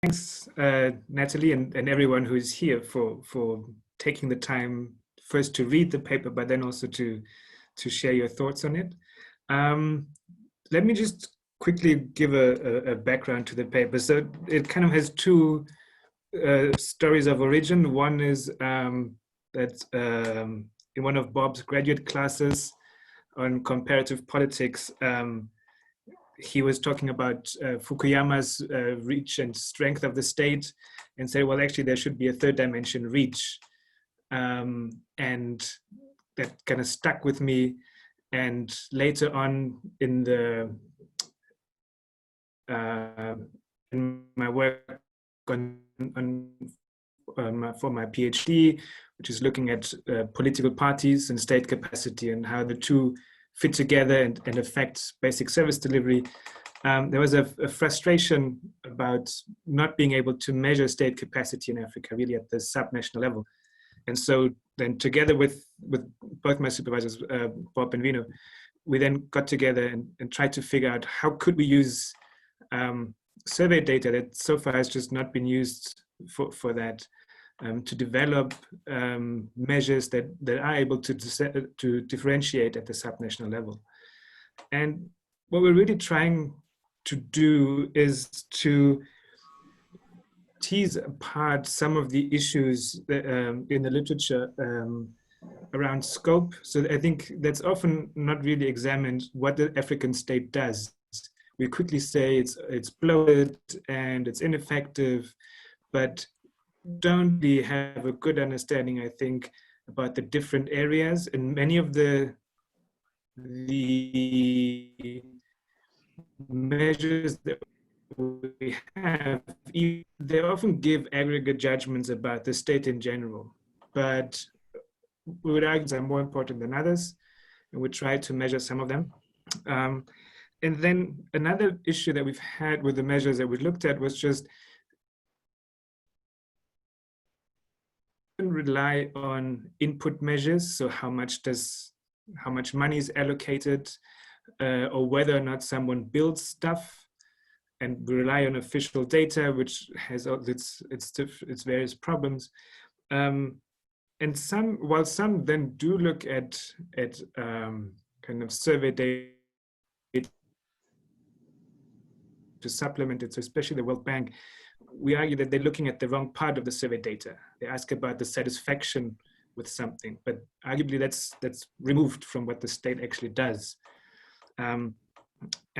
thanks, Natalie, and everyone who is here for taking the time first to read the paper, but then also to share your thoughts on it. Let me just quickly give a background to the paper. So it kind of has two stories of origin. One is that in one of Bob's graduate classes on comparative politics, he was talking about Fukuyama's reach and strength of the state, and said, well, actually, there should be a third dimension, reach. And that kind of stuck with me. And later on in my work for my Ph.D., which is looking at political parties and state capacity and how the two fit together and affect basic service delivery, there was a frustration about not being able to measure state capacity in Africa, really at the subnational level. And so then together with both my supervisors, Bob and Vino, we then got together and tried to figure out how could we use survey data that so far has just not been used for that, to develop measures that are able to differentiate at the subnational level. And what we're really trying to do is to tease apart some of the issues that, in the literature around scope. So I think that's often not really examined what the African state does. We quickly say it's bloated and it's ineffective, but don't really have a good understanding, I think, about the different areas. And many of the measures that we have, they often give aggregate judgments about the state in general, but we would argue are more important than others, and we try to measure some of them. And then another issue that we've had with the measures that we looked at was just rely on input measures. So how much money is allocated, or whether or not someone builds stuff, and we rely on official data, which has all its various problems. And while some then do look at kind of survey data to supplement it, so especially the World Bank, we argue that they're looking at the wrong part of the survey data. They ask about the satisfaction with something, but arguably that's removed from what the state actually does. And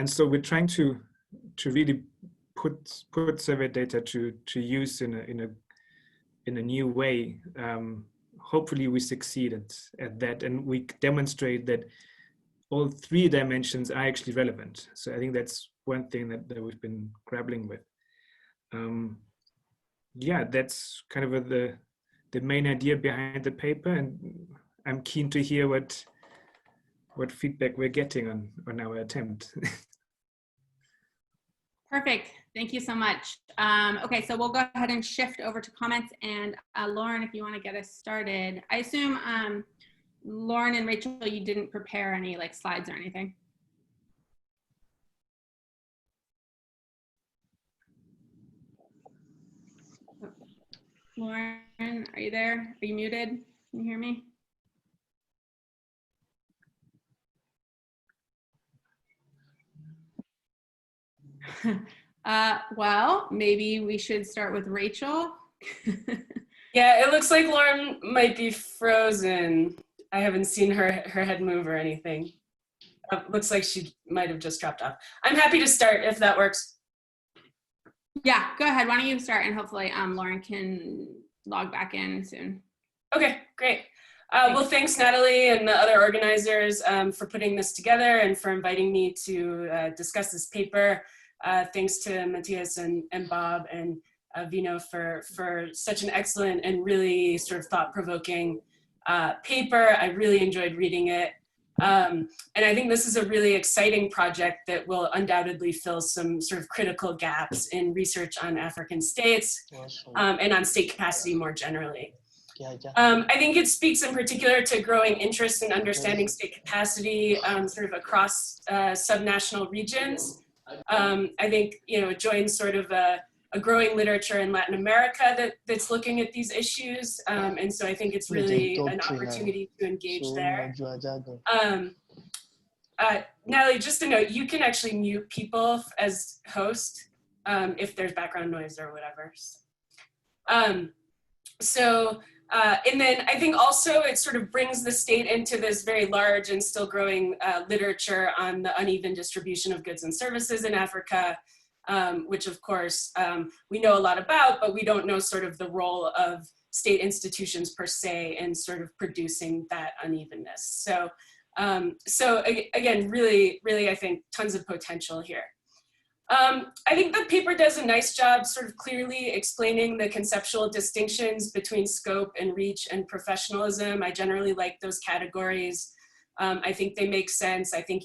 so we're trying to really put survey data to use in a new way. Hopefully we succeed at that, and we demonstrate that all three dimensions are actually relevant. So I think that's one thing that we've been grappling with. Yeah, that's kind of the main idea behind the paper, and I'm keen to hear what feedback we're getting on our attempt. Perfect. Thank you so much. Okay, so we'll go ahead and shift over to comments. And Lauren, if you want to get us started. I assume, Lauren and Rachel, you didn't prepare any like slides or anything. Lauren, are you there? Are you muted? Can you hear me? Well, maybe we should start with Rachel. Yeah, it looks like Lauren might be frozen. I haven't seen her head move or anything. Looks like she might have just dropped off. I'm happy to start if that works. Yeah, go ahead. Why don't you start, and hopefully Lauren can log back in soon. Okay, great. Well, thanks Natalie and the other organizers for putting this together and for inviting me to discuss this paper. Thanks to Matthias and Bob and Vino for such an excellent and really sort of thought-provoking paper. I really enjoyed reading it. And I think this is a really exciting project that will undoubtedly fill some sort of critical gaps in research on African states and on state capacity more generally. I think it speaks in particular to growing interest in understanding state capacity sort of across subnational regions. I think, you know, it joins sort of a growing literature in Latin America that's looking at these issues. And so I think it's really an opportunity to engage there. Natalie, just a note, you can actually mute people as host if there's background noise or whatever. And then I think also it sort of brings the state into this very large and still growing literature on the uneven distribution of goods and services in Africa, which of course we know a lot about, but we don't know sort of the role of state institutions per se in sort of producing that unevenness. So again, really, I think tons of potential here. I think the paper does a nice job sort of clearly explaining the conceptual distinctions between scope and reach and professionalism. I generally like those categories. I think they make sense. I think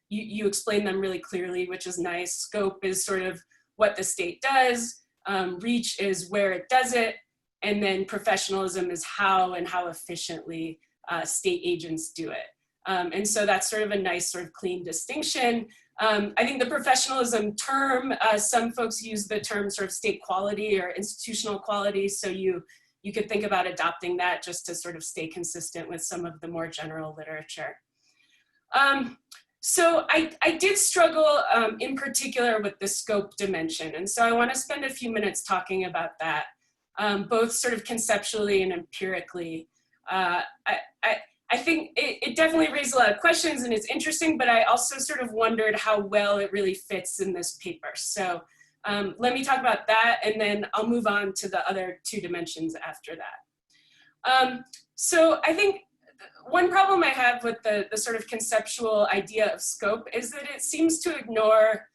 you explain them really clearly, which is nice. Scope is sort of what the state does. Reach is where it does it. And then professionalism is how and how efficiently state agents do it. And so that's sort of a nice sort of clean distinction. I think the professionalism term, some folks use the term sort of state quality or institutional quality. So you could think about adopting that just to sort of stay consistent with some of the more general literature. So I did struggle in particular with the scope dimension. And so I want to spend a few minutes talking about that, both sort of conceptually and empirically. I think it definitely raised a lot of questions and it's interesting, but I also sort of wondered how well it really fits in this paper. So let me talk about that and then I'll move on to the other two dimensions after that. So I think one problem I have with the sort of conceptual idea of scope is that it seems to ignore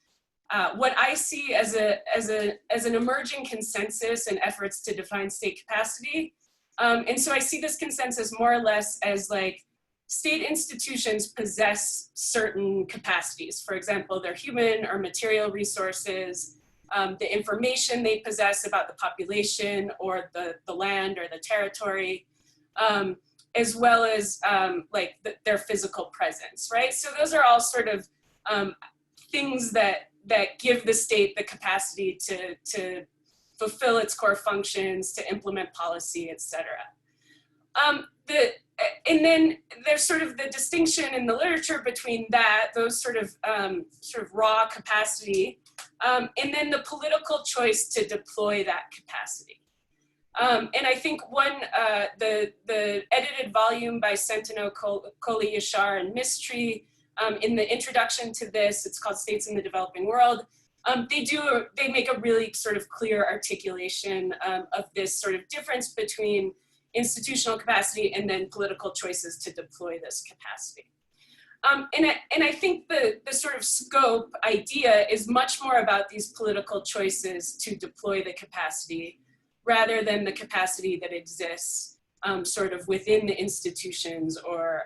what I see as an emerging consensus in efforts to define state capacity. And so I see this consensus more or less as like state institutions possess certain capacities. For example, their human or material resources, the information they possess about the population or the land or the territory, as well as their physical presence, right? So those are all sort of things that give the state the capacity to fulfill its core functions, to implement policy, et cetera. And then there's sort of the distinction in the literature between those sort of raw capacity, and then the political choice to deploy that capacity. And I think the edited volume by Centeno, Coley, Yashar, and Mistry, in the introduction to this, it's called States in the Developing World, they make a really sort of clear articulation of this sort of difference between institutional capacity and then political choices to deploy this capacity. And I think the sort of scope idea is much more about these political choices to deploy the capacity rather than the capacity that exists sort of within the institutions or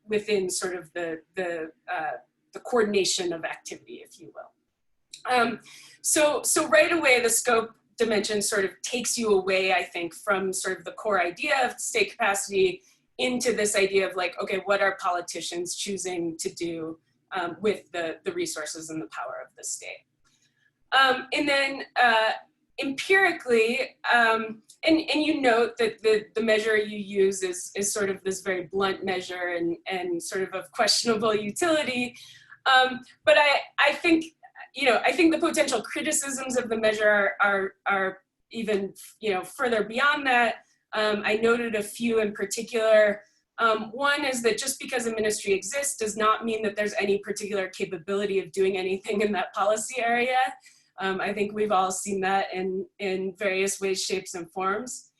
within sort of the coordination of activity, if you will. So right away, the scope dimension sort of takes you away, I think, from sort of the core idea of state capacity into this idea of like, okay, what are politicians choosing to do with the resources and the power of the state? And then empirically, and you note that the measure you use is sort of this very blunt measure and sort of questionable utility. But I think, I think the potential criticisms of the measure are even, further beyond that. I noted a few in particular. One is that just because a ministry exists does not mean that there's any particular capability of doing anything in that policy area. I think we've all seen that in various ways, shapes, and forms.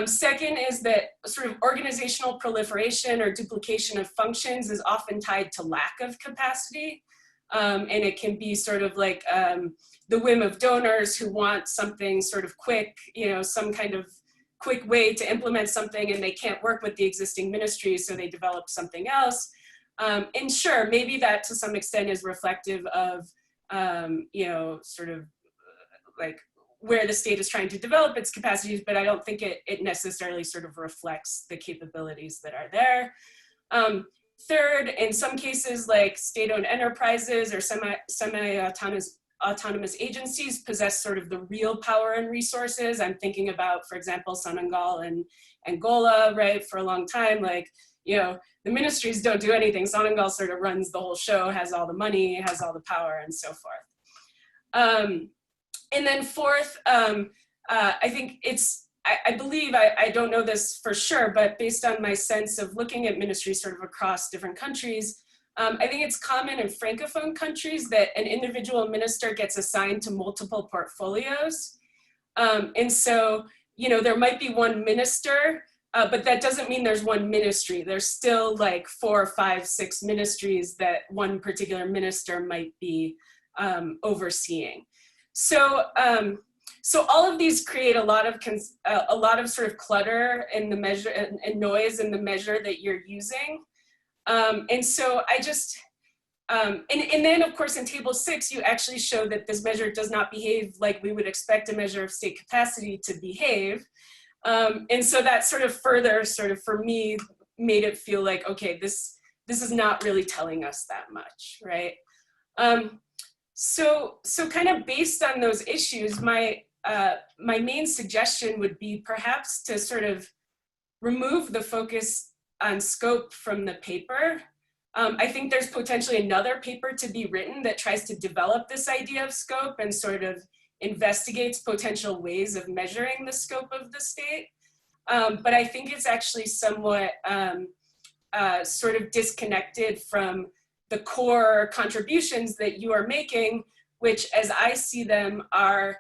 Second is that sort of organizational proliferation or duplication of functions is often tied to lack of capacity. And it can be sort of like the whim of donors who want something sort of quick, some kind of quick way to implement something and they can't work with the existing ministries, so they develop something else. And sure, maybe that to some extent is reflective of, sort of like where the state is trying to develop its capacities, but I don't think it necessarily sort of reflects the capabilities that are there. Third, in some cases like state-owned enterprises or semi-autonomous autonomous agencies possess sort of the real power and resources. I'm thinking about, for example, Senegal and Angola, right? For a long time, like, you know, the ministries don't do anything. Senegal sort of runs the whole show, has all the money, has all the power, and so forth. And then fourth, I think it's, I believe, I don't know this for sure, but based on my sense of looking at ministries sort of across different countries, I think it's common in Francophone countries that an individual minister gets assigned to multiple portfolios. And so, you know, there might be one minister, but that doesn't mean there's one ministry. There's still like 4, 5, 6 ministries that one particular minister might be overseeing. So, so all of these create a lot of sort of clutter in the measure and noise in the measure that you're using. And so I just, and then of course in table 6, you actually show that this measure does not behave like we would expect a measure of state capacity to behave. And so that sort of further sort of for me made it feel like, okay, this is not really telling us that much, right? So kind of based on those issues, my main suggestion would be perhaps to sort of remove the focus on scope from the paper. I think there's potentially another paper to be written that tries to develop this idea of scope and sort of investigates potential ways of measuring the scope of the state. But I think it's actually somewhat sort of disconnected from the core contributions that you are making, which as I see them are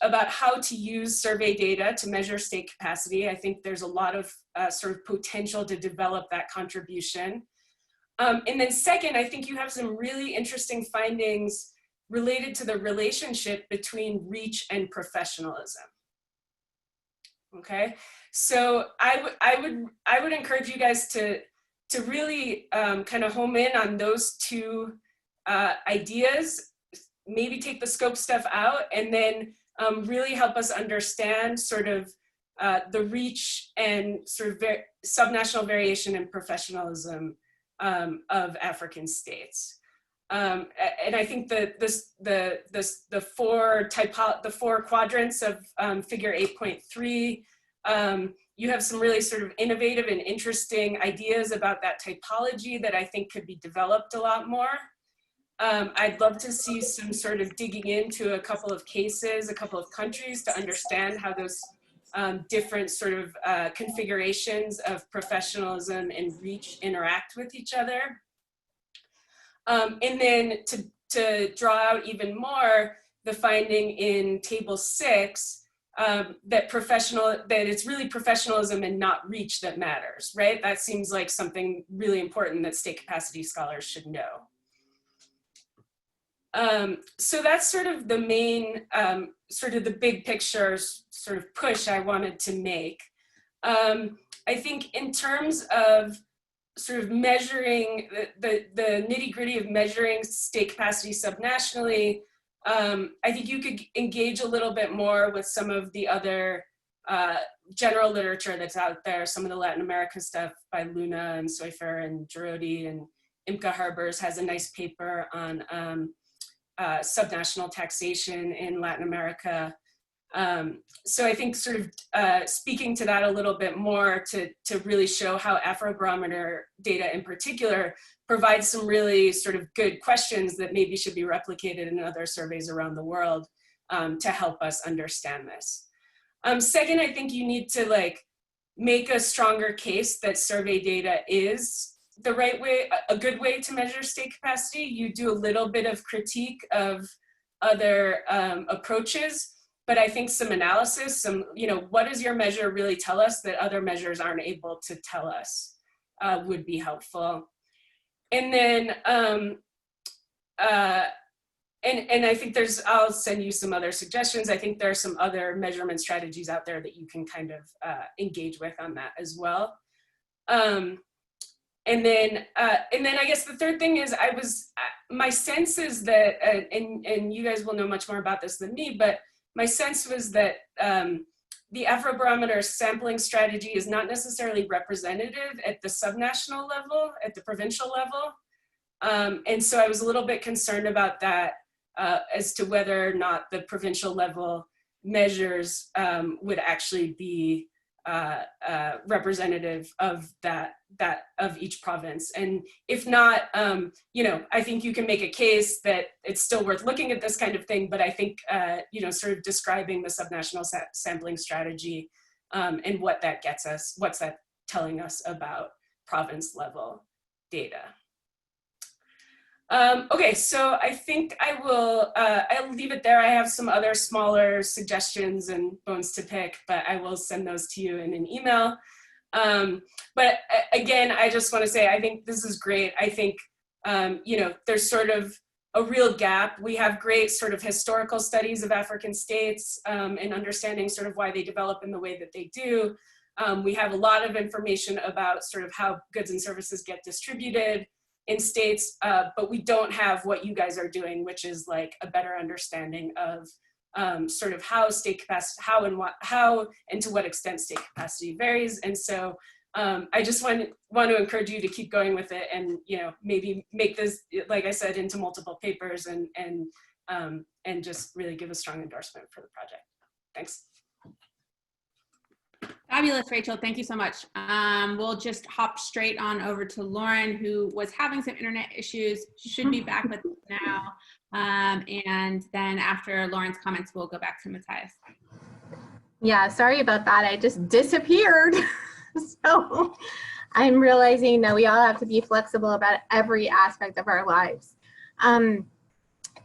about how to use survey data to measure state capacity. I think there's a lot of sort of potential to develop that contribution. And then second, I think you have some really interesting findings related to the relationship between reach and professionalism. Okay, so I would encourage you guys to really kind of home in on those two ideas, maybe take the scope stuff out, and then really help us understand sort of the reach and sort of subnational variation and professionalism of African states. And I think that the four quadrants of figure 8.3, you have some really sort of innovative and interesting ideas about that typology that I think could be developed a lot more. I'd love to see some sort of digging into a couple of cases, a couple of countries to understand how those different sort of configurations of professionalism and reach interact with each other. And then to draw out even more the finding in table 6, that it's really professionalism and not reach that matters, right? That seems like something really important that state capacity scholars should know. So that's sort of the main, sort of the big picture sort of push I wanted to make. I think in terms of sort of measuring the nitty-gritty of measuring state capacity subnationally, I think you could engage a little bit more with some of the other general literature that's out there, some of the Latin America stuff by Luna and Soifer and Girodi, and Imke Harbers has a nice paper on subnational taxation in Latin America. So I think sort of speaking to that a little bit more to really show how Afrobarometer data in particular provides some really sort of good questions that maybe should be replicated in other surveys around the world to help us understand this. Second, I think you need to like make a stronger case that survey data is the right way, a good way to measure state capacity. You do a little bit of critique of other approaches, but I think some analysis, some, you know, what does your measure really tell us that other measures aren't able to tell us would be helpful. And then, and I think I'll send you some other suggestions. I think there are some other measurement strategies out there that you can kind of engage with on that as well. And then I guess the third thing is my sense is that, and you guys will know much more about this than me, but my sense was that the Afrobarometer sampling strategy is not necessarily representative at the subnational level, at the provincial level. And so I was a little bit concerned about that as to whether or not the provincial level measures would actually be representative of of each province. And if not, you know, I think you can make a case that it's still worth looking at this kind of thing, but I think, you know, sort of describing the subnational sampling strategy and what that gets us, what's that telling us about province level data. Okay, so I think I'll leave it there. I have some other smaller suggestions and bones to pick, but I will send those to you in an email. But again, I just want to say, I think this is great. I think, you know, there's sort of a real gap. We have great sort of historical studies of African states and understanding sort of why they develop in the way that they do. We have a lot of information about sort of how goods and services get distributed in states, but we don't have what you guys are doing, which is like a better understanding of sort of how state capacity, how and to what extent state capacity varies. And so I just want to encourage you to keep going with it, and you know, maybe make this, like I said, into multiple papers, and just really give a strong endorsement for the project. Thanks. Fabulous, Rachel. Thank you so much. We'll just hop straight on over to Lauren, who was having some internet issues. She should be back with us now. And then after Lauren's comments, we'll go back to Matthias. Yeah, sorry about that. I just disappeared. So I'm realizing that we all have to be flexible about every aspect of our lives.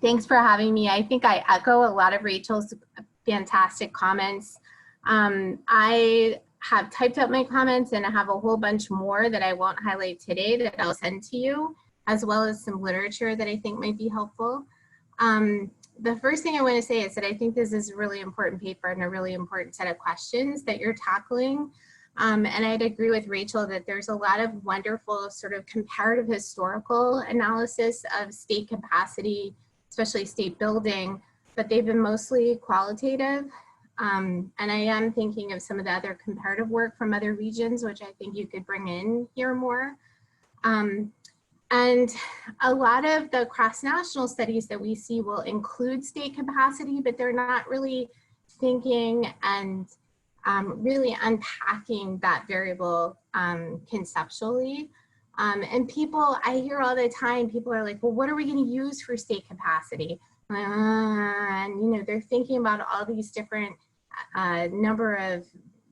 Thanks for having me. I think I echo a lot of Rachel's fantastic comments. I have typed up my comments, and I have a whole bunch more that I won't highlight today that I'll send to you, as well as some literature that I think might be helpful. The first thing I want to say is that I think this is a really important paper and a really important set of questions that you're tackling. And I'd agree with Rachel that there's a lot of wonderful sort of comparative historical analysis of state capacity, especially state building, but they've been mostly qualitative. And I am thinking of some of the other comparative work from other regions, which I think you could bring in here more. And a lot of the cross-national studies that we see will include state capacity, but they're not really thinking and really unpacking that variable conceptually. And people, I hear all the time, people are like, well, what are we going to use for state capacity? And you know, they're thinking about all these different number of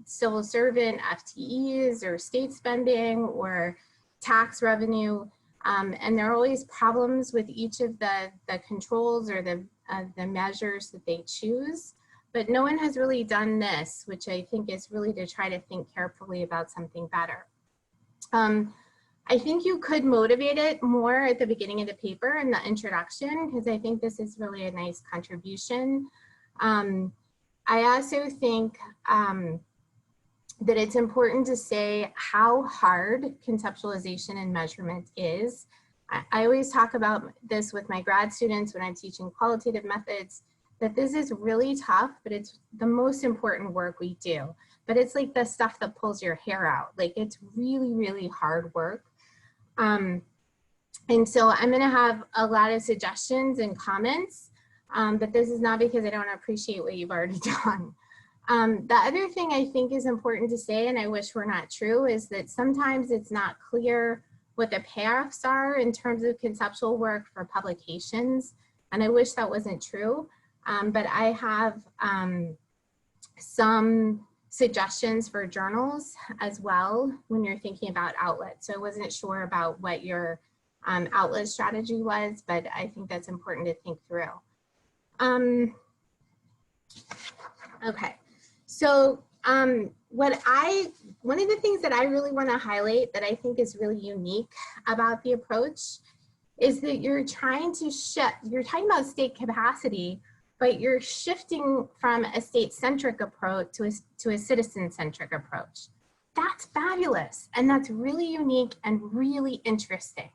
civil servant FTEs or state spending or tax revenue, and there are always problems with each of the controls or the measures that they choose. But no one has really done this, which I think is really to try to think carefully about something better. I think you could motivate it more at the beginning of the paper in the introduction, because I think this is really a nice contribution. I also think that it's important to say how hard conceptualization and measurement is. I always talk about this with my grad students when I'm teaching qualitative methods, that this is really tough, but it's the most important work we do. But it's like the stuff that pulls your hair out. Like, it's really, really hard work. And so I'm gonna have a lot of suggestions and comments, but this is not because I don't appreciate what you've already done. The other thing I think is important to say, and I wish were not true, is that sometimes it's not clear what the payoffs are in terms of conceptual work for publications. And I wish that wasn't true, but I have some suggestions for journals as well when you're thinking about outlets. So I wasn't sure about what your outlet strategy was, but I think that's important to think through. Okay, so one of the things that I really want to highlight that I think is really unique about the approach is that you're trying to shift, you're talking about state capacity, but you're shifting from a state-centric approach to a citizen-centric approach. That's fabulous, and that's really unique and really interesting.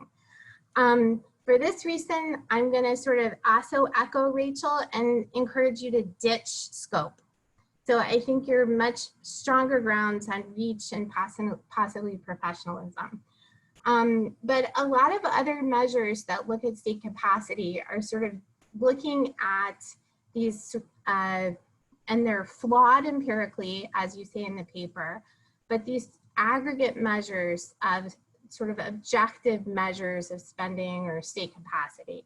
For this reason, I'm gonna sort of also echo Rachel and encourage you to ditch scope. So I think you're much stronger grounds on reach and possibly professionalism. But a lot of other measures that look at state capacity are sort of looking at these, and they're flawed empirically, as you say in the paper, but these aggregate measures of sort of objective measures of spending or state capacity.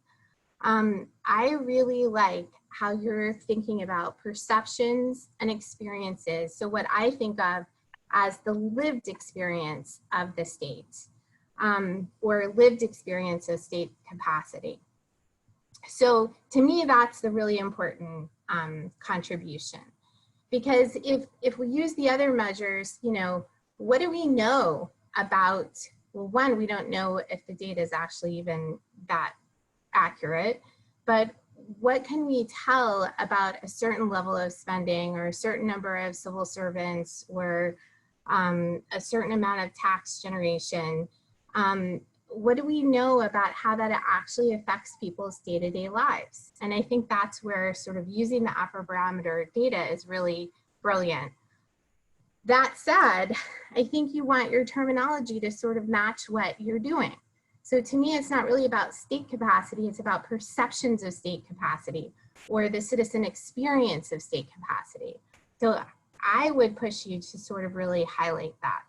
I really like how you're thinking about perceptions and experiences. So what I think of as the lived experience of the state, or lived experience of state capacity. So to me, that's the really important contribution. Because if we use the other measures, you know, what do we know about, well, one, we don't know if the data is actually even that accurate, but what can we tell about a certain level of spending or a certain number of civil servants or a certain amount of tax generation? What do we know about how that actually affects people's day-to-day lives? And I think that's where sort of using the Afrobarometer data is really brilliant. That said, I think you want your terminology to sort of match what you're doing. So to me, it's not really about state capacity, it's about perceptions of state capacity or the citizen experience of state capacity. So I would push you to sort of really highlight that.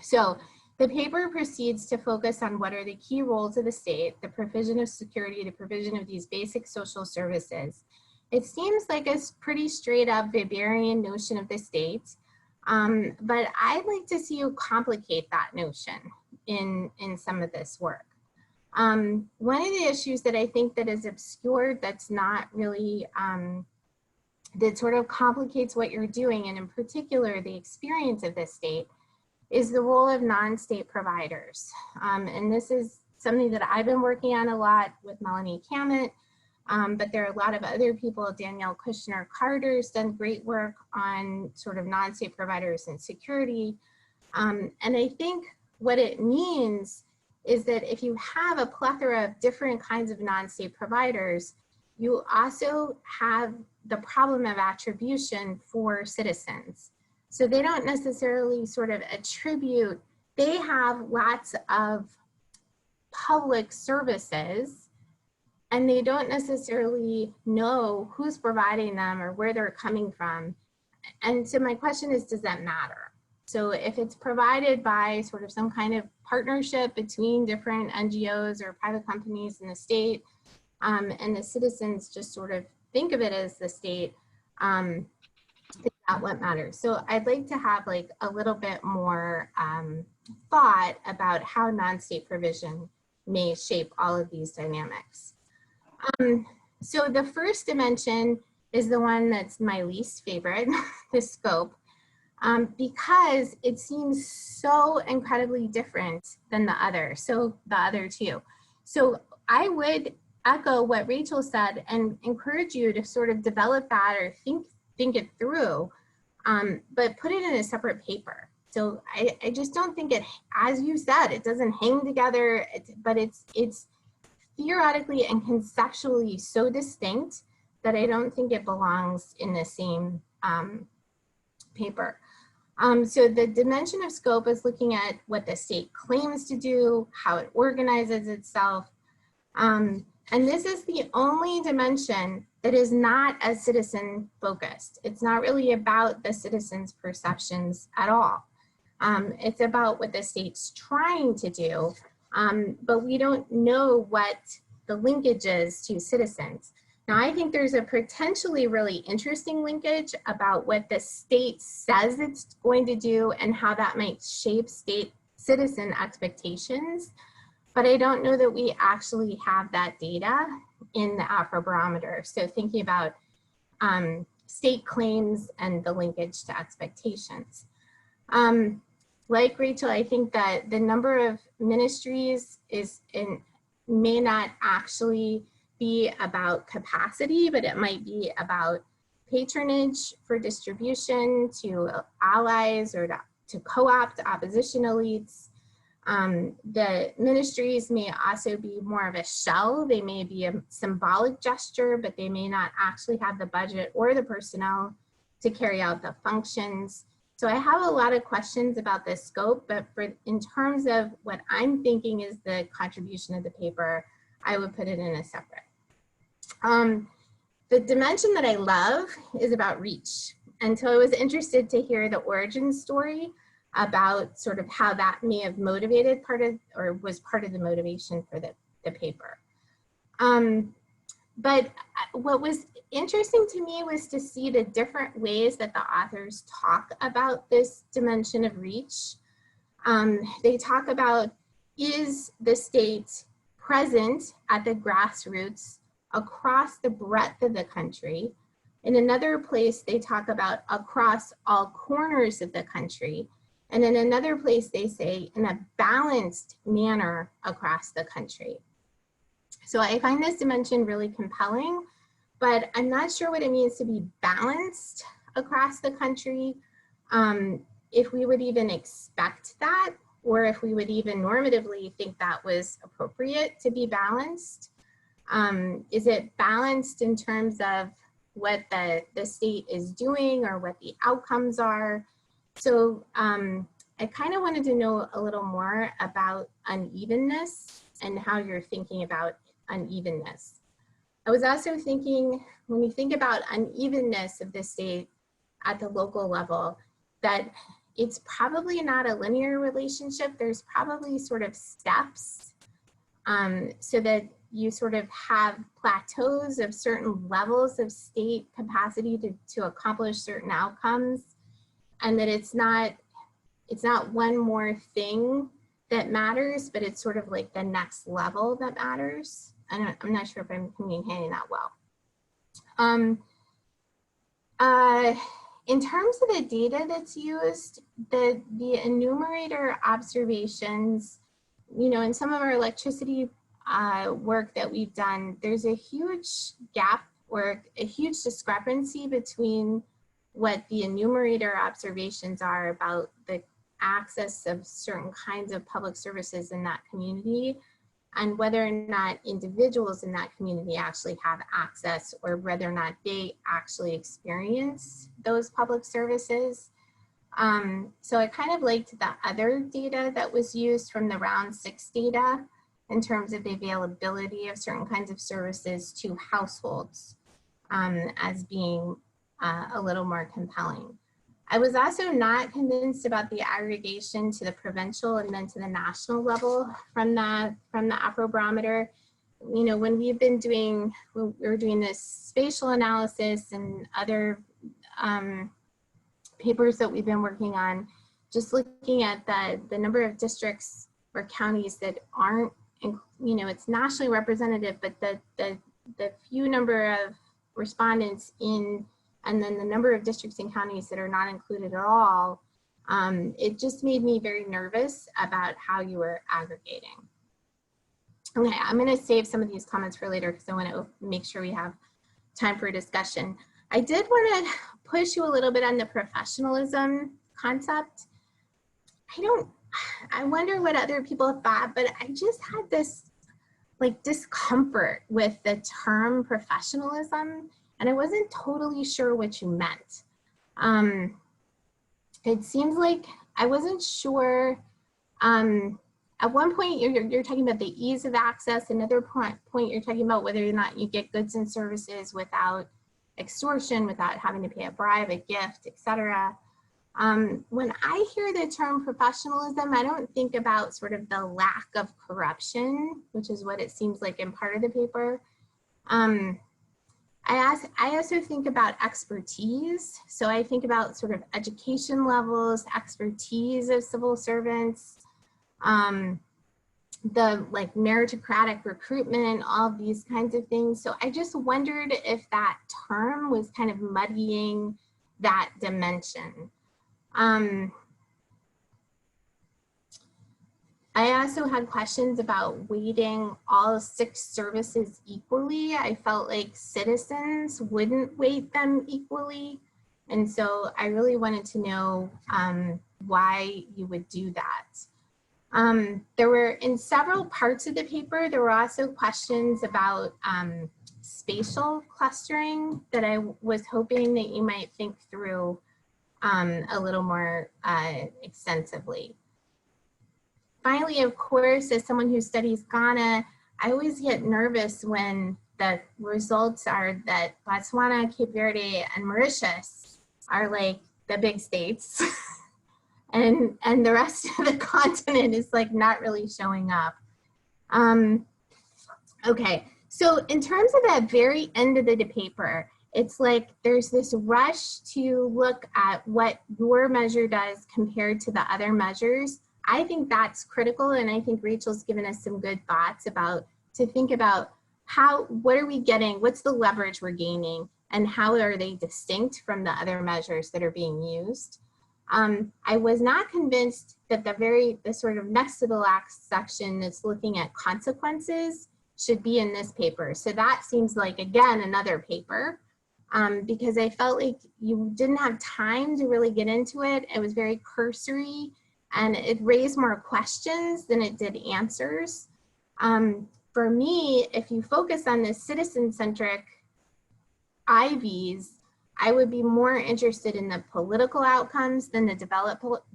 So the paper proceeds to focus on what are the key roles of the state, the provision of security, the provision of these basic social services. It seems like a pretty straight up Weberian notion of the state, but I'd like to see you complicate that notion in some of this work. One of the issues that I think that is obscured, that's not really, that sort of complicates what you're doing, and in particular, the experience of this state, is the role of non-state providers. And this is something that I've been working on a lot with Melanie Kamet, but there are a lot of other people. Danielle Kushner-Carter's done great work on sort of non-state providers and security. And I think what it means is that if you have a plethora of different kinds of non-state providers, you also have the problem of attribution for citizens. So they don't necessarily sort of attribute, they have lots of public services and they don't necessarily know who's providing them or where they're coming from. And so my question is, does that matter? So if it's provided by sort of some kind of partnership between different NGOs or private companies in the state, and the citizens just sort of think of it as the state, is not what matters. So I'd like to have like a little bit more thought about how non-state provision may shape all of these dynamics. So the first dimension is the one that's my least favorite, the scope, because it seems so incredibly different than the other two. So I would echo what Rachel said and encourage you to sort of develop that or think it through, but put it in a separate paper. So I just don't think it, as you said, it doesn't hang together, but it's theoretically and conceptually so distinct that I don't think it belongs in the same paper. So the dimension of scope is looking at what the state claims to do, how it organizes itself. And this is the only dimension that is not as citizen focused. It's not really about the citizens' perceptions at all. It's about what the state's trying to do, but we don't know what the linkage is to citizens. Now, I think there's a potentially really interesting linkage about what the state says it's going to do and how that might shape state citizen expectations, but I don't know that we actually have that data in the Afrobarometer. So thinking about state claims and the linkage to expectations. Like Rachel, I think that the number of ministries may not actually be about capacity, but it might be about patronage for distribution to allies or to co-opt opposition elites. The ministries may also be more of a shell. They may be a symbolic gesture, but they may not actually have the budget or the personnel to carry out the functions. So I have a lot of questions about this scope, but in terms of what I'm thinking is the contribution of the paper, I would put it in a separate. The dimension that I love is about reach. And so I was interested to hear the origin story about sort of how that may have motivated or was part of the motivation for the paper. But what was interesting to me was to see the different ways that the authors talk about this dimension of reach. They talk about, is the state present at the grassroots across the breadth of the country? In another place, they talk about across all corners of the country. And in another place, they say in a balanced manner across the country. So I find this dimension really compelling, but I'm not sure what it means to be balanced across the country, if we would even expect that, or if we would even normatively think that was appropriate to be balanced. Is it balanced in terms of what the state is doing or what the outcomes are? So I kind of wanted to know a little more about unevenness and how you're thinking about unevenness. I was also thinking, when we think about unevenness of the state at the local level, that it's probably not a linear relationship. There's probably sort of steps, so that you sort of have plateaus of certain levels of state capacity to accomplish certain outcomes, and that it's not one more thing that matters, but it's sort of like the next level that matters. I'm not sure if I'm communicating that well. In terms of the data that's used, the enumerator observations, you know, in some of our electricity work that we've done, there's a huge gap or a huge discrepancy between what the enumerator observations are about the access of certain kinds of public services in that community, and whether or not individuals in that community actually have access, or whether or not they actually experience those public services. So I kind of liked the other data that was used from the round 6 data in terms of the availability of certain kinds of services to households as being a little more compelling. I was also not convinced about the aggregation to the provincial and then to the national level from the Afrobarometer. You know, when we were doing this spatial analysis and other papers that we've been working on, just looking at the number of districts or counties that aren't, you know, it's nationally representative, but the few number of respondents in, and then the number of districts and counties that are not included at all, it just made me very nervous about how you were aggregating. Okay, I'm gonna save some of these comments for later because I wanna make sure we have time for a discussion. I did wanna push you a little bit on the professionalism concept. I wonder what other people thought, but I just had this like discomfort with the term professionalism, and I wasn't totally sure what you meant. It seems like I wasn't sure. At one point, you're talking about the ease of access. Another point, you're talking about whether or not you get goods and services without extortion, without having to pay a bribe, a gift, etc. When I hear the term professionalism, I don't think about sort of the lack of corruption, which is what it seems like in part of the paper. I also think about expertise. So I think about sort of education levels, expertise of civil servants, the like meritocratic recruitment, all of these kinds of things. So I just wondered if that term was kind of muddying that dimension. I also had questions about weighting all 6 services equally. I felt like citizens wouldn't weight them equally. And so I really wanted to know why you would do that. There were, in several parts of the paper, there were also questions about spatial clustering that I was hoping that you might think through a little more extensively. Finally, of course, as someone who studies Ghana, I always get nervous when the results are that Botswana, Cape Verde, and Mauritius are like the big states. and the rest of the continent is like not really showing up. Okay, so in terms of that very end of the paper, it's like there's this rush to look at what your measure does compared to the other measures. I think that's critical, and I think Rachel's given us some good thoughts to think about what are we getting, what's the leverage we're gaining, and how are they distinct from the other measures that are being used. I was not convinced that the sort of next to the last section that's looking at consequences should be in this paper. So that seems like, again, another paper, because I felt like you didn't have time to really get into it. It was very cursory, and it raised more questions than it did answers. For me, if you focus on the citizen-centric IVs, I would be more interested in the political outcomes than the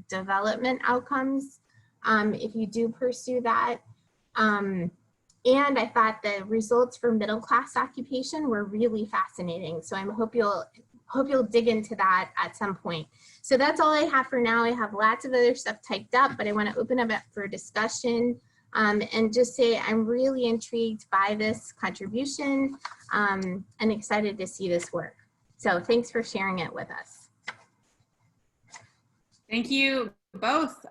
development outcomes, if you do pursue that. And I thought the results for middle-class occupation were really fascinating. So I hope you'll dig into that at some point. So that's all I have for now. I have lots of other stuff typed up, but I want to open up for discussion. And just say I'm really intrigued by this contribution and excited to see this work. So thanks for sharing it with us. Thank you both,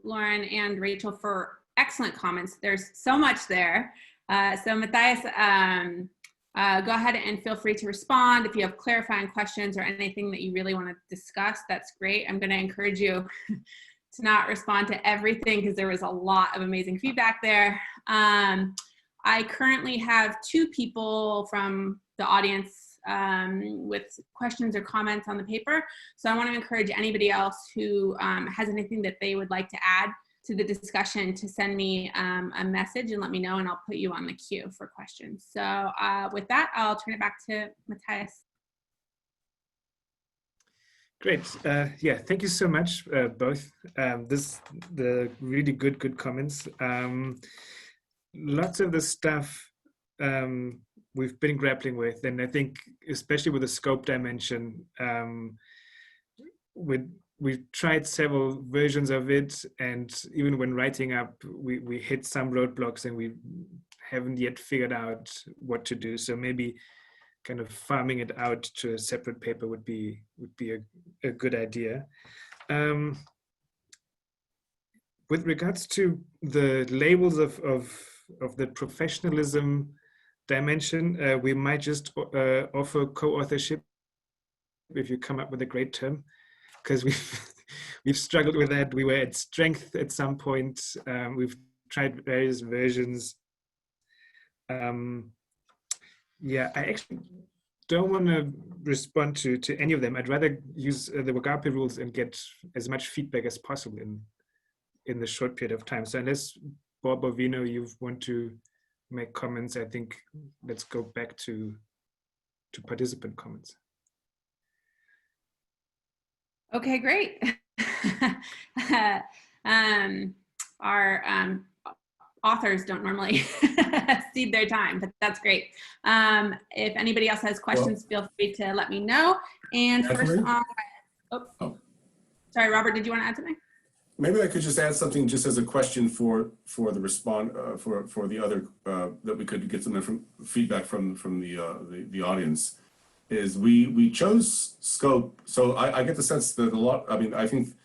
Lauren and Rachel, for excellent comments. There's so much there. So Matthias, go ahead and feel free to respond. If you have clarifying questions or anything that you really want to discuss, that's great. I'm going to encourage you to not respond to everything because there was a lot of amazing feedback there. I currently have 2 people from the audience with questions or comments on the paper. So I want to encourage anybody else who has anything that they would like to add to the discussion to send me a message and let me know, and I'll put you on the queue for questions. So with that, I'll turn it back to Matthias. Great. Yeah, thank you so much, both. The really good comments. Lots of the stuff we've been grappling with, and I think especially with the scope dimension, we've tried several versions of it, and even when writing up, we hit some roadblocks and we haven't yet figured out what to do. So maybe kind of farming it out to a separate paper would be a good idea. With regards to the labels of the professionalism dimension, we might just offer co-authorship if you come up with a great term, because we've struggled with that. We were at strength at some point. We've tried various versions. Yeah, I actually don't want to respond to any of them. I'd rather use the Wagape rules and get as much feedback as possible in the short period of time. So unless Bob or Vino, you want to make comments, I think let's go back to participant comments. Okay, great. Our authors don't normally cede their time, but that's great. If anybody else has questions, feel free to let me know. And first on, sorry, Robert, did you want to add something? Maybe I could just add something just as a question for the respond for the other that we could get some feedback from the audience. Is we chose scope, so I get the sense that a lot. I mean, I think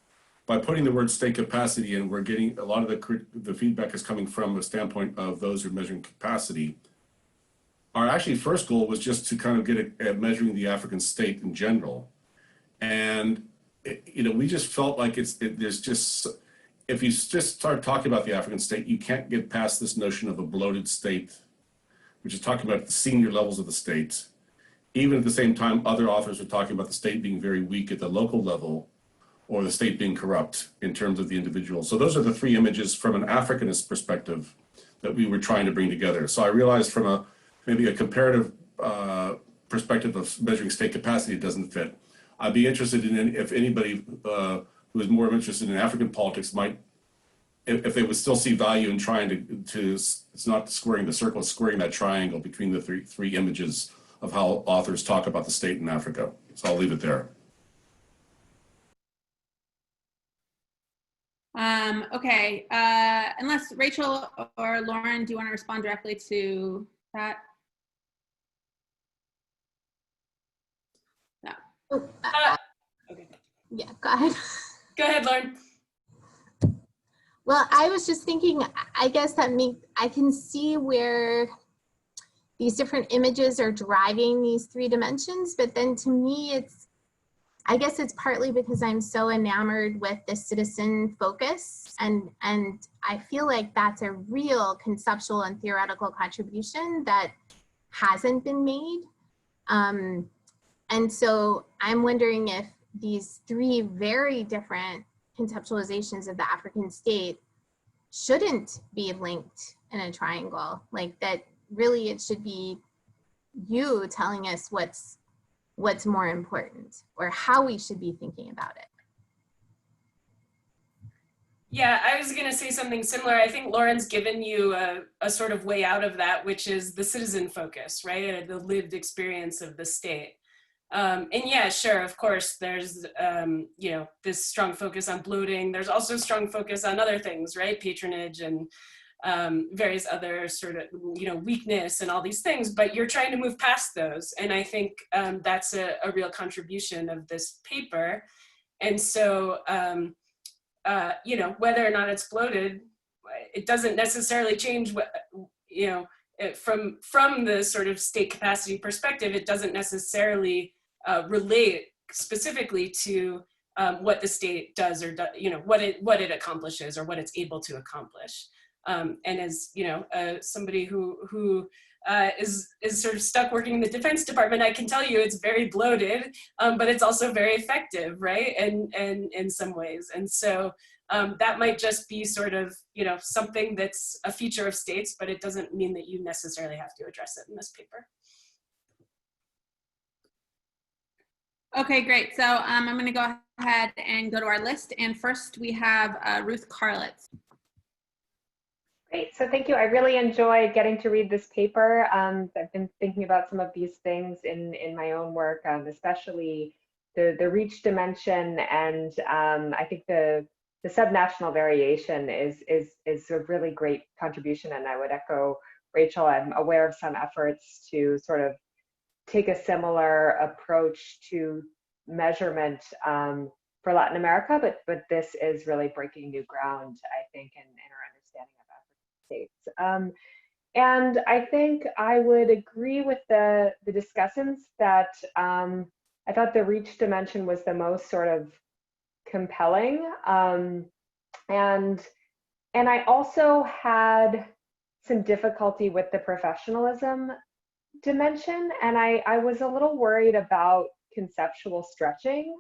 by putting the word state capacity in, we're getting a lot of the feedback is coming from a standpoint of those who are measuring capacity. Our actually first goal was just to kind of get at measuring the African state in general, and we just felt like there's just, if you just start talking about the African state, you can't get past this notion of a bloated state, which is talking about the senior levels of the state. Even at the same time, other authors are talking about the state being very weak at the local level, or the state being corrupt in terms of the individual. So those are the 3 images from an Africanist perspective that we were trying to bring together. So I realized from maybe a comparative perspective of measuring state capacity, it doesn't fit. I'd be interested in if anybody who is more interested in African politics might if they would still see value in trying to it's not squaring the circle, it's squaring that triangle between the three images of how authors talk about the state in Africa. So I'll leave it there. Okay, unless Rachel or Lauren, do you want to respond directly to that? No. Okay. Yeah, go ahead. Go ahead, Lauren. Well, I was just thinking, I guess I can see where these different images are driving these 3 dimensions, but then to me, I guess it's partly because I'm so enamored with the citizen focus, and I feel like that's a real conceptual and theoretical contribution that hasn't been made. And so I'm wondering if these 3 very different conceptualizations of the African state shouldn't be linked in a triangle, like that really it should be you telling us what's more important or how we should be thinking about it. Yeah, I was going to say something similar. I think Lauren's given you a sort of way out of that, which is the citizen focus, right? The lived experience of the state. And yeah, sure, of course, there's, you know, this strong focus on bloating. There's also strong focus on other things, right? Patronage and various other sort of, you know, weakness and all these things, but you're trying to move past those. And I think that's a real contribution of this paper. And so, you know, whether or not it's bloated, it doesn't necessarily change what, you know, from the sort of state capacity perspective, it doesn't necessarily relate specifically to what the state does or, you know, what it accomplishes or what it's able to accomplish. And as, you know, somebody who is sort of stuck working in the Defense Department, I can tell you it's very bloated, but it's also very effective, right? And in some ways. And so that might just be sort of, you know, something that's a feature of states, but it doesn't mean that you necessarily have to address it in this paper. Okay, great. So I'm going to go ahead and go to our list. And first we have Ruth Carlitz. Great, so thank you. I really enjoyed getting to read this paper. I've been thinking about some of these things in my own work, especially the reach dimension, and I think the subnational variation is a really great contribution, and I would echo Rachel. I'm aware of some efforts to sort of take a similar approach to measurement for Latin America, but this is really breaking new ground, I think, in our understanding of African states. And I think I would agree with the discussants that I thought the reach dimension was the most sort of compelling. And I also had some difficulty with the professionalism dimension, and I was a little worried about conceptual stretching,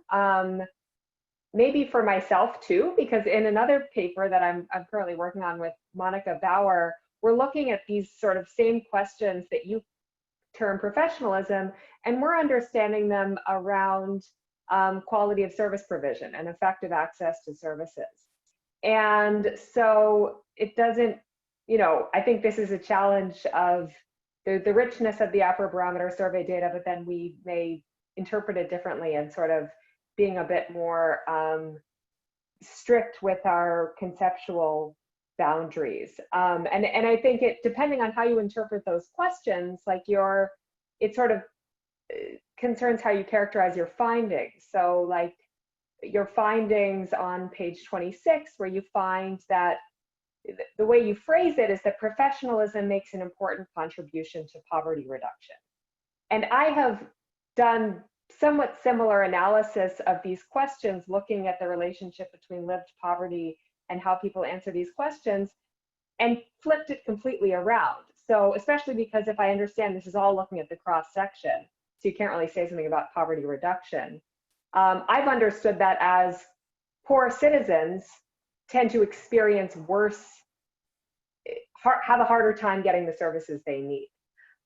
maybe for myself too, because in another paper that I'm currently working on with Monica Bauer, we're looking at these sort of same questions that you term professionalism, and we're understanding them around quality of service provision and effective access to services. And so it doesn't, you know, I think this is a challenge of the richness of the Afrobarometer survey data, but then we may interpret it differently and sort of being a bit more strict with our conceptual boundaries. And I think it, depending on how you interpret those questions, like it sort of concerns how you characterize your findings. So like your findings on page 26, where you find that the way you phrase it is that professionalism makes an important contribution to poverty reduction. And I have done somewhat similar analysis of these questions, looking at the relationship between lived poverty and how people answer these questions, and flipped it completely around. So especially because if I understand this is all looking at the cross section, so you can't really say something about poverty reduction. I've understood that as poor citizens tend to experience worse, have a harder time getting the services they need.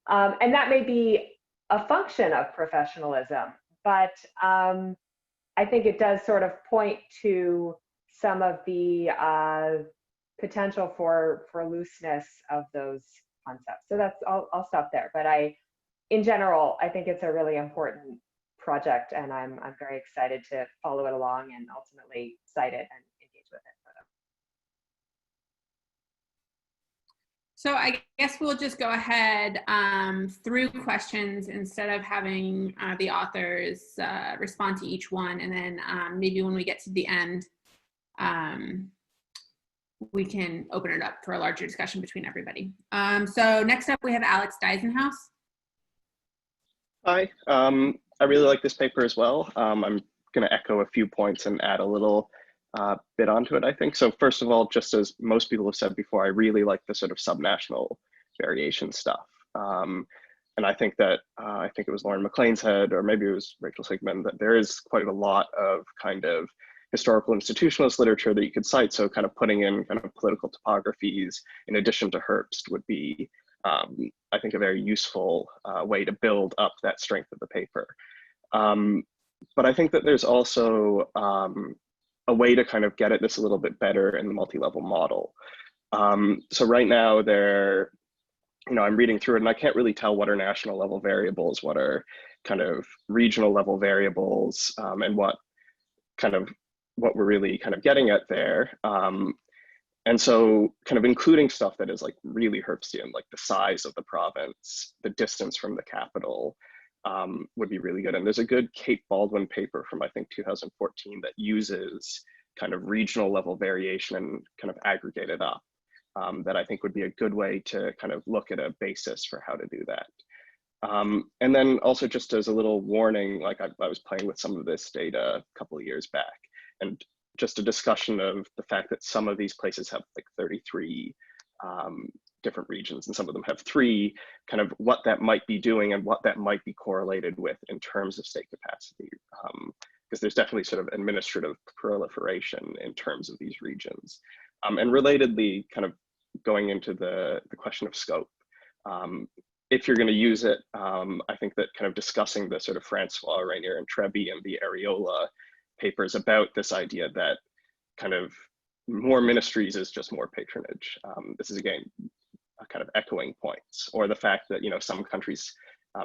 And that may be a function of professionalism, but I think it does sort of point to some of the potential for looseness of those concepts. So that's, I'll stop there. But in general, I think it's a really important project, and I'm very excited to follow it along and ultimately cite it and engage with it. So I guess we'll just go ahead through questions instead of having the authors respond to each one. And then maybe when we get to the end, we can open it up for a larger discussion between everybody. So next up, we have Alex Deisenhouse. Hi, I really like this paper as well. I'm going to echo a few points and add a little bit onto it, I think. So first of all, just as most people have said before, I really like the sort of subnational variation stuff. And I think that, I think it was Lauren McLean's head, or maybe it was Rachel Sigmund, that there is quite a lot of kind of historical institutionalist literature that you could cite. So kind of putting in kind of political topographies in addition to Herbst would be, I think, a very useful way to build up that strength of the paper. But I think that there's also a way to kind of get at this a little bit better in the multi-level model. So right now I'm reading through it and I can't really tell what are national level variables, what are kind of regional level variables, and what we're really kind of getting at there. And so kind of including stuff that is like really Herbstian, like the size of the province, the distance from the capital, would be really good. And there's a good Kate Baldwin paper from, I think, 2014 that uses kind of regional level variation and kind of aggregate it up, that I think would be a good way to kind of look at a basis for how to do that. And then also just as a little warning, like I was playing with some of this data a couple of years back, and just a discussion of the fact that some of these places have like 33 different regions, and some of them have 3, kind of what that might be doing and what that might be correlated with in terms of state capacity. Because there's definitely sort of administrative proliferation in terms of these regions. And relatedly, kind of going into the question of scope, if you're going to use it, I think that kind of discussing the sort of Francois, Rainier, and Trebi and the Areola papers about this idea that kind of more ministries is just more patronage. This is, again, kind of echoing points, or the fact that, some countries,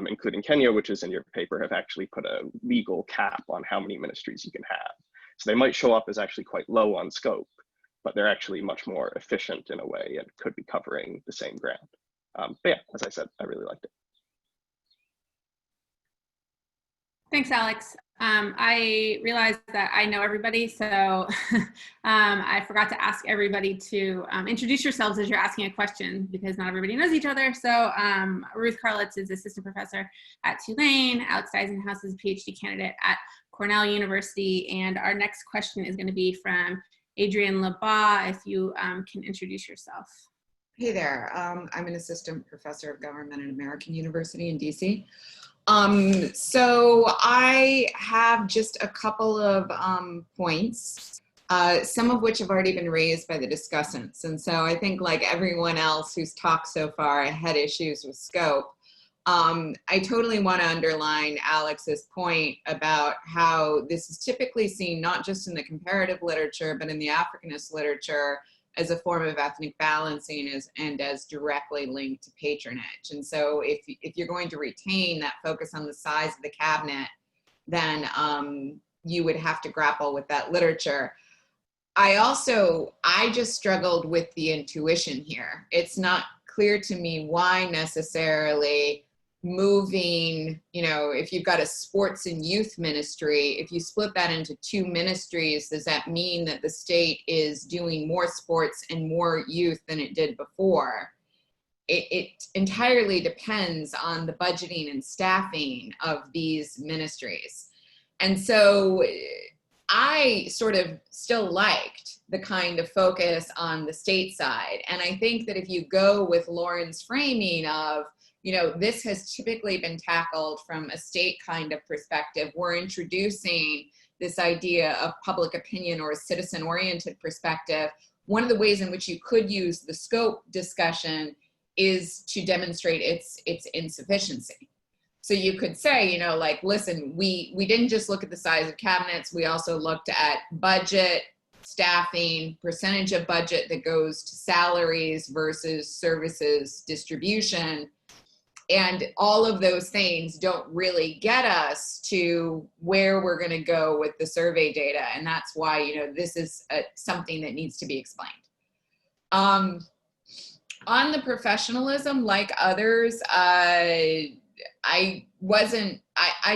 including Kenya, which is in your paper, have actually put a legal cap on how many ministries you can have. So they might show up as actually quite low on scope, but they're actually much more efficient in a way and could be covering the same ground. But yeah, as I said, I really liked it. Thanks, Alex. I realized that I know everybody, so I forgot to ask everybody to introduce yourselves as you're asking a question, because not everybody knows each other. So Ruth Carlitz is assistant professor at Tulane. Alex Deisenhouse is a PhD candidate at Cornell University. And our next question is going to be from Adrienne Labat. If you can introduce yourself. Hey there, I'm an assistant professor of government at American University in DC. So I have just a couple of points, some of which have already been raised by the discussants. And so I think, like everyone else who's talked so far, I had issues with scope. I totally want to underline Alex's point about how this is typically seen not just in the comparative literature, but in the Africanist literature as a form of ethnic balancing and as directly linked to patronage. And so if you're going to retain that focus on the size of the cabinet, then you would have to grapple with that literature. I just struggled with the intuition here. It's not clear to me why necessarily moving, if you've got a sports and youth ministry, if you split that into 2 ministries, does that mean that the state is doing more sports and more youth than it did before? It entirely depends on the budgeting and staffing of these ministries. And so I sort of still liked the kind of focus on the state side. And I think that if you go with Lauren's framing of, this has typically been tackled from a state kind of perspective. We're introducing this idea of public opinion or a citizen-oriented perspective. One of the ways in which you could use the scope discussion is to demonstrate its insufficiency. So you could say, listen, we didn't just look at the size of cabinets, we also looked at budget, staffing, percentage of budget that goes to salaries versus services distribution. And all of those things don't really get us to where we're going to go with the survey data. And that's why, you know, this is something that needs to be explained. On the professionalism, like others, I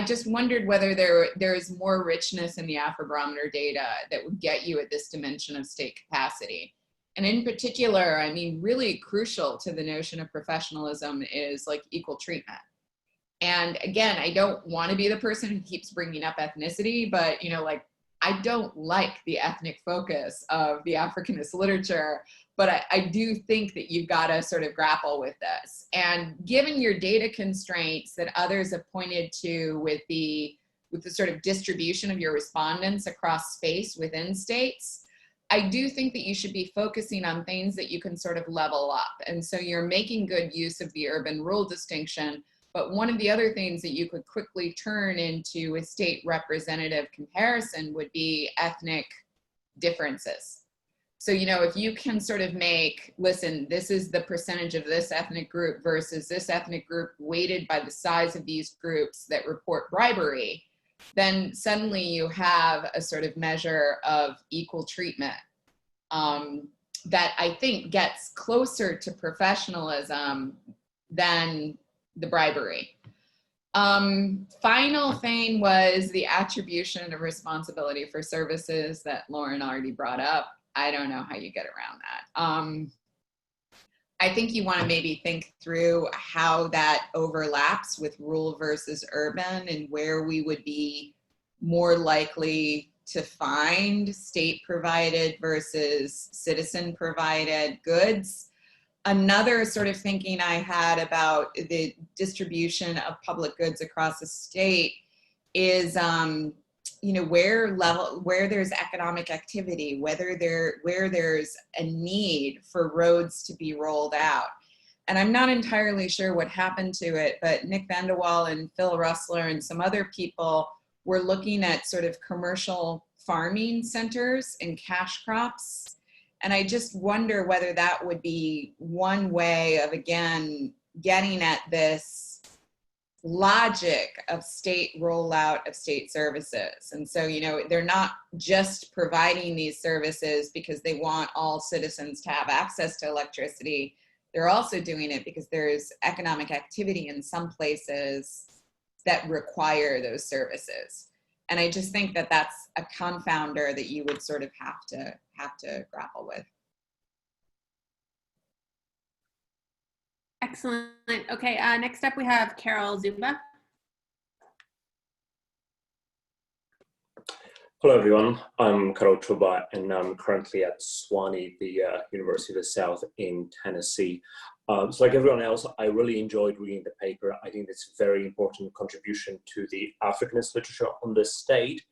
just wondered whether there's more richness in the Afrobarometer data that would get you at this dimension of state capacity. And in particular, I mean, really crucial to the notion of professionalism is like equal treatment. And again, I don't want to be the person who keeps bringing up ethnicity, but, you know, like, I don't like the ethnic focus of the Africanist literature, but I do think that you've got to sort of grapple with this. And given your data constraints that others have pointed to with the sort of distribution of your respondents across space within states, I do think that you should be focusing on things that you can sort of level up. And so you're making good use of the urban-rural distinction, but one of the other things that you could quickly turn into a state representative comparison would be ethnic differences. So, you know, if you can sort of make, listen, this is the percentage of this ethnic group versus this ethnic group weighted by the size of these groups that report bribery, then suddenly you have a sort of measure of equal treatment that I think gets closer to professionalism than the bribery. Final thing was the attribution of responsibility for services that Lauren already brought up. I don't know how you get around that. I think you want to maybe think through how that overlaps with rural versus urban and where we would be more likely to find state provided versus citizen provided goods. Another sort of thinking I had about the distribution of public goods across the state is, you know, where there's economic activity, where there's a need for roads to be rolled out. And I'm not entirely sure what happened to it, but Nick Vandewaal and Phil Russler and some other people were looking at sort of commercial farming centers and cash crops. And I just wonder whether that would be one way of, again, getting at this logic of state rollout of state services. And so, you know, they're not just providing these services because they want all citizens to have access to electricity. They're also doing it because there's economic activity in some places that require those services. And I just think that that's a confounder that you would sort of have to grapple with. Excellent. Okay, next up we have Carol Zuba. Hello everyone, I'm Carol Zuba and I'm currently at Sewanee, the University of the South in Tennessee. So like everyone else, I really enjoyed reading the paper. I think it's a very important contribution to the Africanist literature on the state.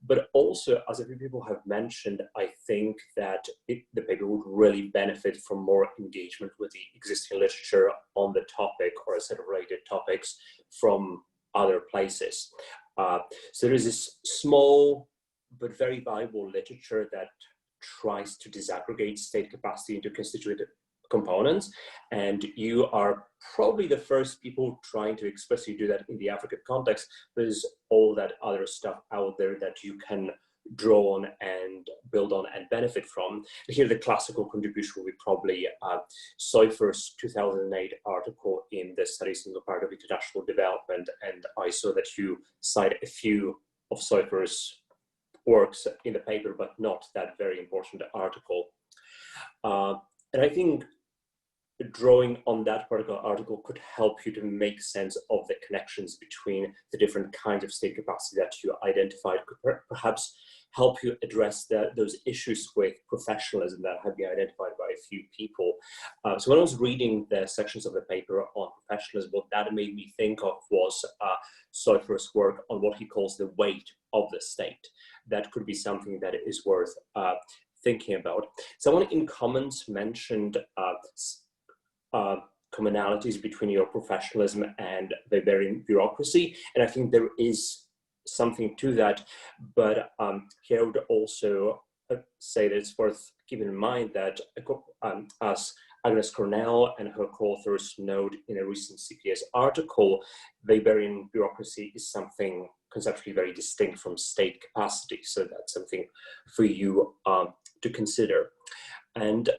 But also, as a few people have mentioned, I think that the paper would really benefit from more engagement with the existing literature on the topic or a set of related topics from other places. So there is this small but very valuable literature that tries to disaggregate state capacity into constituent components, and you are probably the first people trying to explicitly do that in the African context. There's all that other stuff out there that you can draw on and build on and benefit from. Here the classical contribution will be probably Seufer's 2008 article in the Studies in Comparative International Development, and I saw that you cite a few of Seufer's works in the paper, but not that very important article. And I think drawing on that particular article could help you to make sense of the connections between the different kinds of state capacity that you identified, could perhaps help you address those issues with professionalism that have been identified by a few people. So when I was reading the sections of the paper on professionalism, what that made me think of was Seufer's work on what he calls the weight of the state. That could be something that is worth thinking about. Someone in comments mentioned commonalities between your professionalism and Bavarian bureaucracy, and I think there is something to that, but here I would also say that it's worth keeping in mind that as Agnes Cornell and her co-authors note in a recent CPS article, Weberian bureaucracy is something conceptually very distinct from state capacity. So that's something for you to consider. And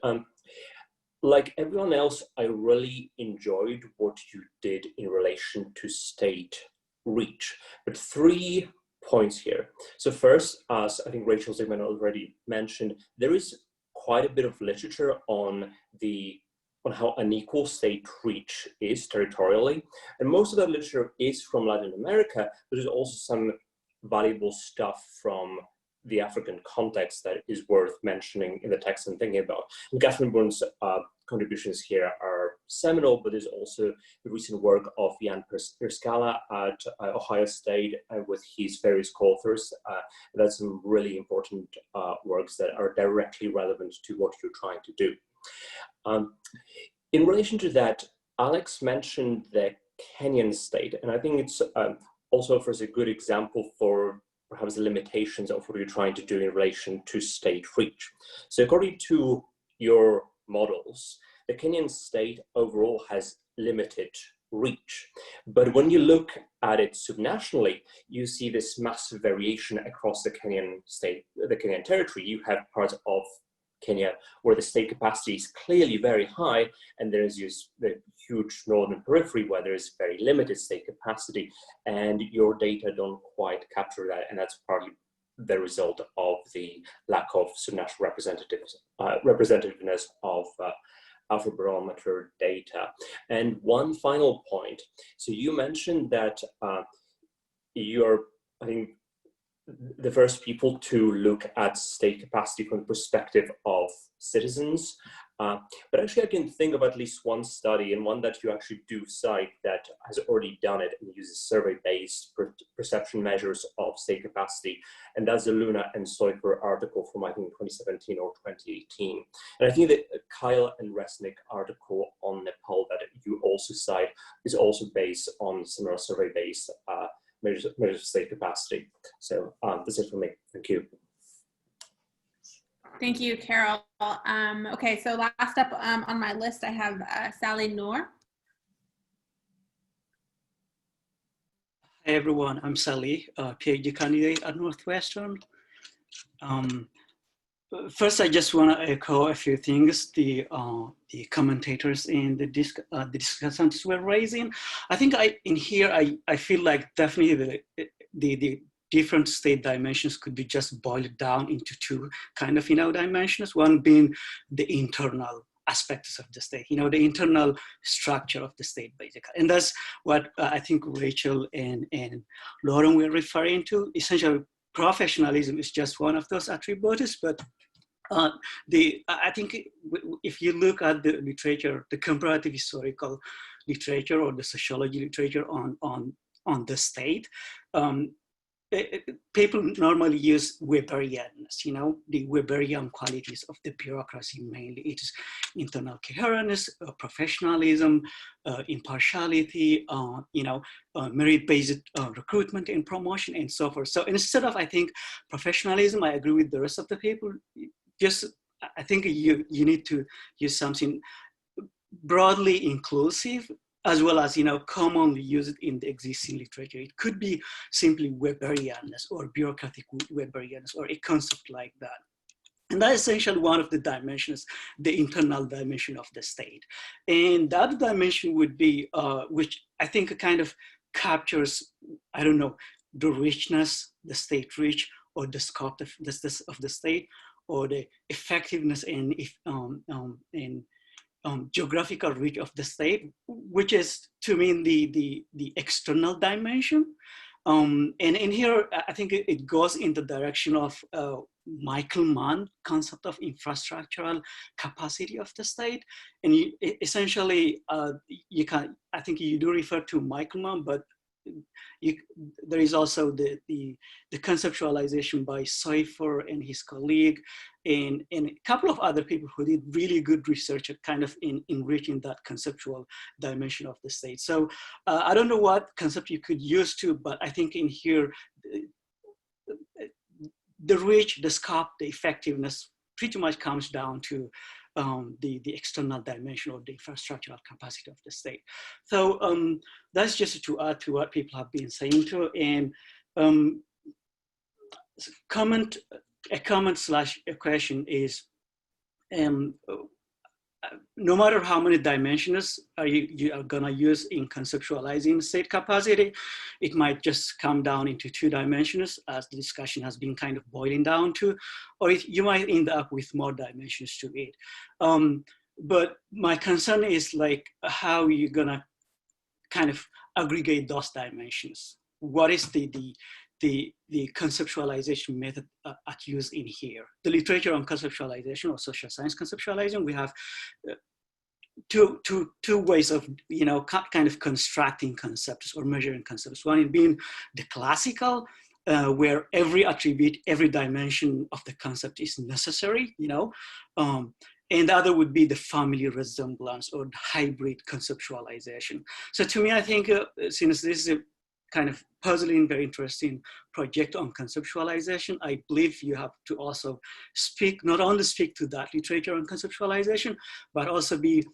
like everyone else, I really enjoyed what you did in relation to state reach. But 3 points here. So first, as I think Rachel Zigman already mentioned, there is quite a bit of literature on how unequal state reach is territorially. And most of that literature is from Latin America, but there's also some valuable stuff from the African context that is worth mentioning in the text and thinking about. And Catherine Bourne's contributions here are seminal, but there's also the recent work of Jan Perscala at Ohio State with his various co-authors. That's some really important works that are directly relevant to what you're trying to do. In relation to that, Alex mentioned the Kenyan state, and I think it's also offers a good example for perhaps the limitations of what you're trying to do in relation to state reach. So according to your models, the Kenyan state overall has limited reach. But when you look at it subnationally, you see this massive variation across the Kenyan state, the Kenyan territory. You have parts of Kenya where the state capacity is clearly very high, and there's the huge northern periphery where there is very limited state capacity, and your data don't quite capture that, and that's partly the result of the lack of subnational representativeness of Afrobarometer data. And one final point, so you mentioned that you're, I think, the first people to look at state capacity from the perspective of citizens. But actually I can think of at least one study, and one that you actually do cite, that has already done it and uses survey-based perception measures of state capacity. And that's the Luna and Soifer article from, I think, 2017 or 2018. And I think that Kyle and Resnick article on Nepal that you also cite is also based on similar survey-based measures of state capacity. So that's it for me. Thank you. Thank you, Carol. Okay, so last up on my list, I have Sally Noor. Hi everyone, I'm Sally, PhD candidate at Northwestern. First, I just want to echo a few things the commentators in the discussions were raising. I think I feel like definitely the different state dimensions could be just boiled down into 2 kind of dimensions. One being the internal aspects of the state, the internal structure of the state, basically. And that's what I think Rachel and Lauren were referring to. Essentially, professionalism is just one of those attributes, but I think if you look at the literature, the comparative historical literature or the sociology literature on the state, people normally use Weberianness, the Weberian qualities of the bureaucracy mainly. It is internal coherence, professionalism, impartiality, merit-based recruitment and promotion and so forth. So instead of, I think, professionalism, I agree with the rest of the people. I think you need to use something broadly inclusive, as well as, commonly used in the existing literature. It could be simply Weberianness or bureaucratic Weberianness or a concept like that. And that's essentially one of the dimensions, the internal dimension of the state. And that dimension would be, which I think kind of captures, I don't know, the richness, the state reach, or the scope of the state, or the effectiveness and geographical reach of the state, which is to me the external dimension. And in here, I think it goes in the direction of Michael Mann concept of infrastructural capacity of the state. And essentially, I think you do refer to Michael Mann, but there is also the conceptualization by Soifer and his colleague, and a couple of other people who did really good research at kind of enriching that conceptual dimension of the state. So I don't know what concept you could use to, but I think in here, the reach, the scope, the effectiveness pretty much comes down to the external dimension of the infrastructural capacity of the state. So that's just to add to what people have been saying too. And a comment slash a question is, no matter how many dimensions you are gonna use in conceptualizing state capacity, it might just come down into 2 dimensions, as the discussion has been kind of boiling down to, or you might end up with more dimensions to it. But my concern is like how you're gonna kind of aggregate those dimensions. What is the conceptualization method at use in here? The literature on conceptualization or social science conceptualization, we have two ways of, you know, kind of constructing concepts or measuring concepts. One being the classical, where every attribute, every dimension of the concept is necessary, you know, and the other would be the family resemblance or hybrid conceptualization. So to me, I think since this is a kind of puzzling, very interesting project on conceptualization, I believe you have to also speak, not only speak to that literature on conceptualization, but also be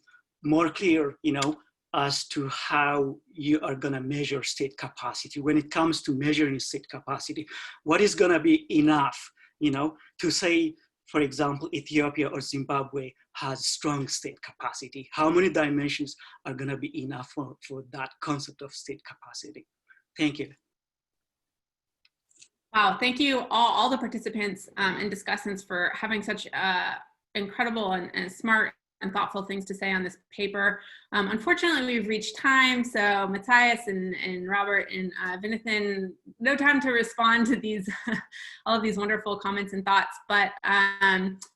more clear, you know, as to how you are gonna measure state capacity. When it comes to measuring state capacity, what is gonna be enough, you know, to say, for example, Ethiopia or Zimbabwe has strong state capacity? How many dimensions are gonna be enough for that concept of state capacity? Thank you. Wow, thank you all the participants and discussants for having such incredible and smart and thoughtful things to say on this paper. Unfortunately, we've reached time, so Matthias and Robert and Vinothan, no time to respond to these all of these wonderful comments and thoughts, but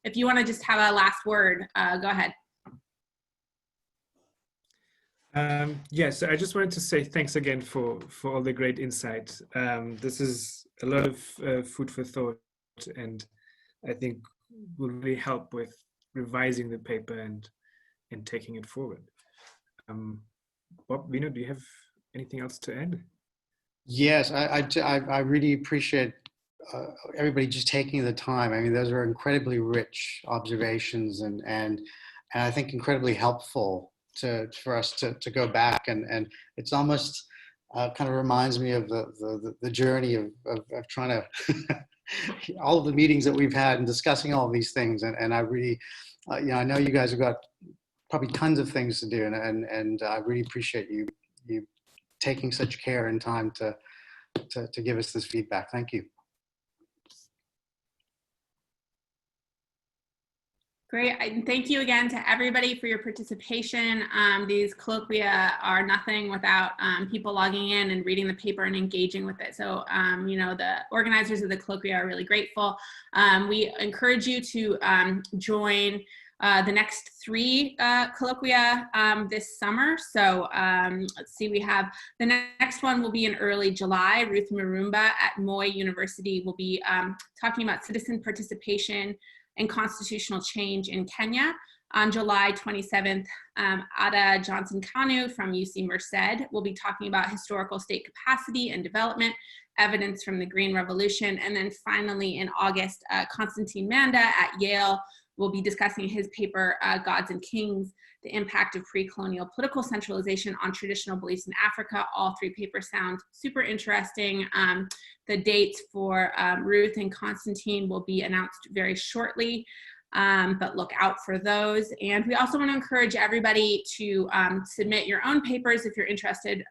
if you want to just have a last word, go ahead. Yes, I just wanted to say thanks again for all the great insights. This is a lot of food for thought, and I think will really help with revising the paper and taking it forward. Bob, Vino, do you have anything else to add? Yes, I really appreciate everybody just taking the time. I mean, those are incredibly rich observations and I think incredibly helpful for us to go back and it's almost kind of reminds me of the journey of trying to all of the meetings that we've had and discussing all of these things, and I really you know, I know you guys have got probably tons of things to do, and I really appreciate you taking such care and time to give us this feedback. Thank you. Great, and thank you again to everybody for your participation. These colloquia are nothing without people logging in and reading the paper and engaging with it. So, you know, the organizers of the colloquia are really grateful. We encourage you to join the next 3 colloquia this summer. So let's see, we have the next one will be in early July. Ruth Marumba at Moi University will be talking about citizen participation and constitutional change in Kenya. On July 27th, Ada Johnson-Kanu from UC Merced will be talking about historical state capacity and development, evidence from the Green Revolution. And then finally in August, Constantine Manda at Yale will be discussing his paper, Gods and Kings, the impact of pre-colonial political centralization on traditional beliefs in Africa. All 3 papers sound super interesting. The dates for Ruth and Constantine will be announced very shortly, but look out for those. And we also want to encourage everybody to submit your own papers if you're interested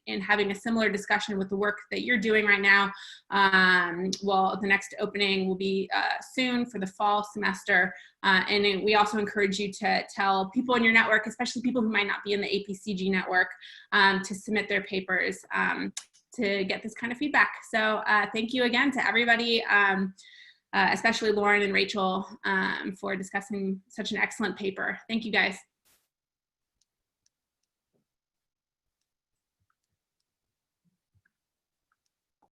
in having a similar discussion with the work that you're doing right now. Well, the next opening will be soon for the fall semester. And then we also encourage you to tell people in your network, especially people who might not be in the APCG network, to submit their papers to get this kind of feedback. So thank you again to everybody, especially Lauren and Rachel, for discussing such an excellent paper. Thank you guys.